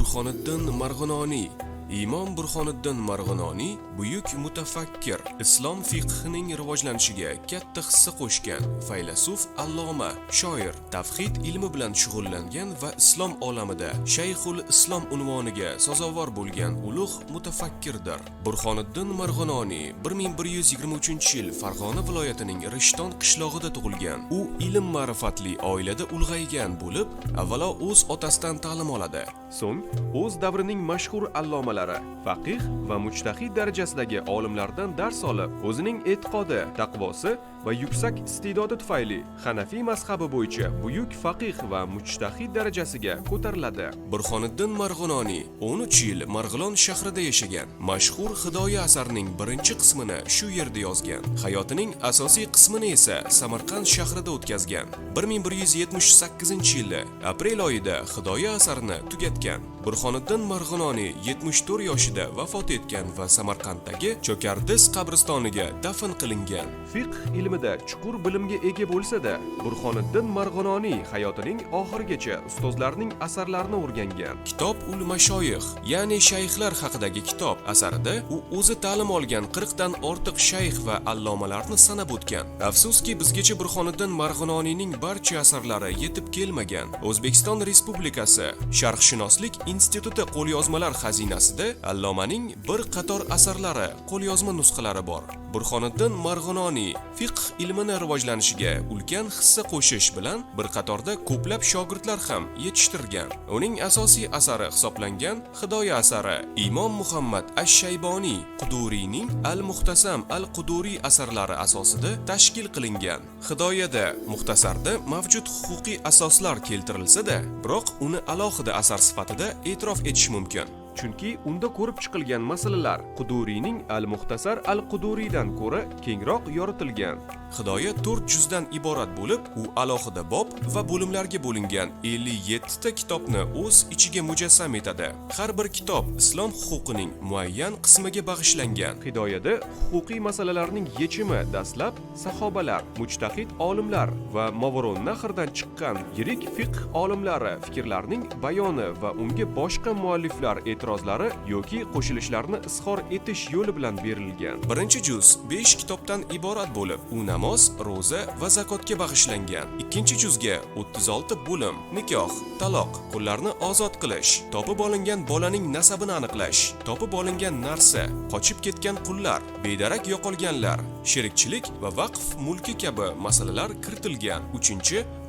Burxoniddin Marg'inoniy. Imom Burxoniddin Marg'inoniy buyuk mutafakkir, islom fiqhining rivojlanishiga katta hissa qo'shgan faylasuf, alloma, shoir, tavhid ilmi bilan shug'ullangan va islom olamida Shayxul Islom unvoniga sazovor bo'lgan ulug' mutafakkirdir. Burxoniddin Marg'inoniy 1123-yil Farg'ona viloyatining Rishton qishlog'ida tug'ilgan. U ilm ma'rifatli oilada ulg'aygan bo'lib, avvalo o'z otasidan ta'lim oladi. So'ng o'z davrining mashhur allomalari, faqih va mujtahid darajasidagi olimlardan dars olib, o'zining e'tiqodi, taqvosi va yuksak iste'dodi tufayli Hanafiy mazhabi bo'yicha buyuk faqih va mujtahid darajasiga ko'tariladi. Burxoniddin Marg'inoniy 13 yil Marg'ilon shahrida yashagan. Mashhur Hidoya asarining birinchi qismini shu yerda yozgan. Hayotining asosiy qismini esa Samarqand shahrida o'tkazgan. 1178-yilda aprel oyida Hidoya asarini tugatgan. Burxoniddin Marg'inoniy 74 yoshida vafot etgan va Samarqanddagi Cho'kardiz qabristoniga dafn qilingan. Fiqh ilmida chuqur bilimga ega bo'lsa-da, Burxoniddin Marg'inoniy hayotining oxirigacha ustozlarning asarlarini o'rgangan. Kitob ul mashoyix, ya'ni shayxlar haqidagi kitob asarida u o'zi ta'lim olgan 40 dan ortiq shayx va allomalarni sanab o'tgan. Afsuski, bizgacha Burxoniddin Marg'inoniyning barcha asarlari yetib kelmagan. O'zbekiston Respublikasi Sharqshunoslik instituti qo'lyozmalar xazinasida allomaning bir qator asarlari, qo'lyozma nusxalari bor. Burxoniddin Marg'inoniy fiqh ilmini rivojlanishiga ulkan hissa qo'shish bilan bir qatorda ko'plab shogirdlar ham yetishtirgan. Uning asosiy asari hisoblangan Hidoya asari Imom Muhammad ash-Shayboniy Quduriyning Al-Muxtasam al-Quduriy asarlari asosida tashkil qilingan. Hidoyada muxtasarda mavjud huquqiy asoslar keltirilsa-da, biroq uni alohida asar sifatida e'tirof etish mumkin. Chunki unda ko'rib chiqilgan masalalar Quduriyning Al-Muxtasar al-Quduriydan ko'ra kengroq yoritilgan. Hidoya 4 juzdan iborat bo'lib, u alohida bob va bo'limlarga bo'lingan 57 ta kitobni o'z ichiga mujassam etadi. Har bir kitob islom huquqining muayyan qismiga bag'ishlangan. Hidoyada huquqiy masalalarning yechimi dastlab sahobalar, mujtahid olimlar va Movarounnahrdan chiqqan yirik fiqh olimlari fikrlarining bayoni va unga boshqa mualliflar e'tirozlari yoki qo'shilishlarini izhor etish yo'li bilan berilgan. Birinchi juz 5 kitobdan iborat bo'lib, u namoz, ro'za va zakotga bag'ishlangan. Ikkinchi juzga 36 bo'lim, nikoh, taloq, qullarni ozod qilish, topib olingan bolaning nasabini aniqlash, topib olingan narsa, qochib ketgan qullar, bedarak yo'qolganlar, sherikchilik va vaqf mulki kabi masalalar kiritilgan.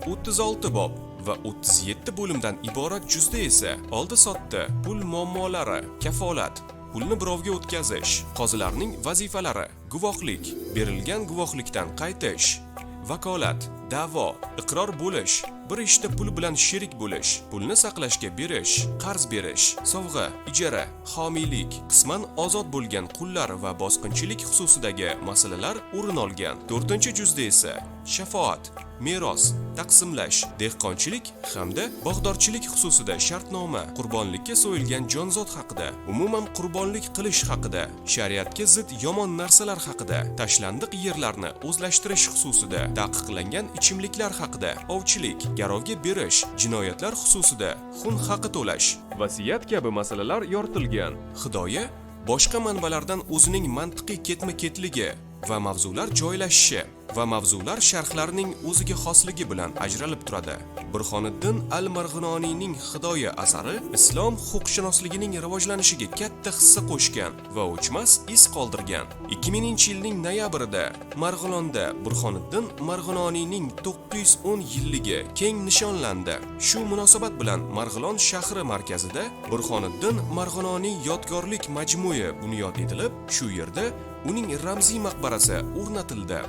36 bob va 37 bo'limdan iborat juzda esa oldi-sotdi, pul muammolari, kafolat, pulni birovga o'tkazish, qozilarning vazifalari, guvohlik, berilgan guvohlikdan qaytish, vakolat, da'vo, iqror bo'lish, bir ishda pul bilan sherik bo'lish, pulni saqlashga berish, qarz berish, sovg'a, ijara, homiylik, qisman ozod bo'lgan qullar va bosqinchilik xususidagi masalalar o'rin olgan. 4-juzda esa shafoat, meros, taqsimlash, dehqonchilik hamda bog'dorchilik xususida shartnoma, qurbonlikka so'yilgan jonzot haqida, umuman qurbonlik qilish haqida, shariatga zid yomon narsalar haqida, tashlandiq yerlarni o'zlashtirish xususida, taqiqlangan ichimliklar haqida, ovchilik, garovga berish, jinoyatlar xususida, xun haqi to'lash, vasiyat kabi masalalar yoritilgan. Hidoya boshqa manbalardan o'zining mantiqiy ketma-ketligi va mavzular joylashishi va mavzular sharhlarining o'ziga xosligi bilan ajralib turadi. Burxoniddin al-Marg'inoniyning Hidoya asari islom huquqshunosligining rivojlanishiga katta hissa qo'shgan va o'chmas iz qoldirgan. 2000-yilning noyabrida Marg'ilonda Burxoniddin Marg'inoniyning 910 yilligi keng nishonlandi. Shu munosabat bilan Marg'ilon shahri markazida Burxoniddin Marg'inoniy yodgorlik majmui bunyod etilib, shu yerda uning ramziy maqbarasi o'rnatildi.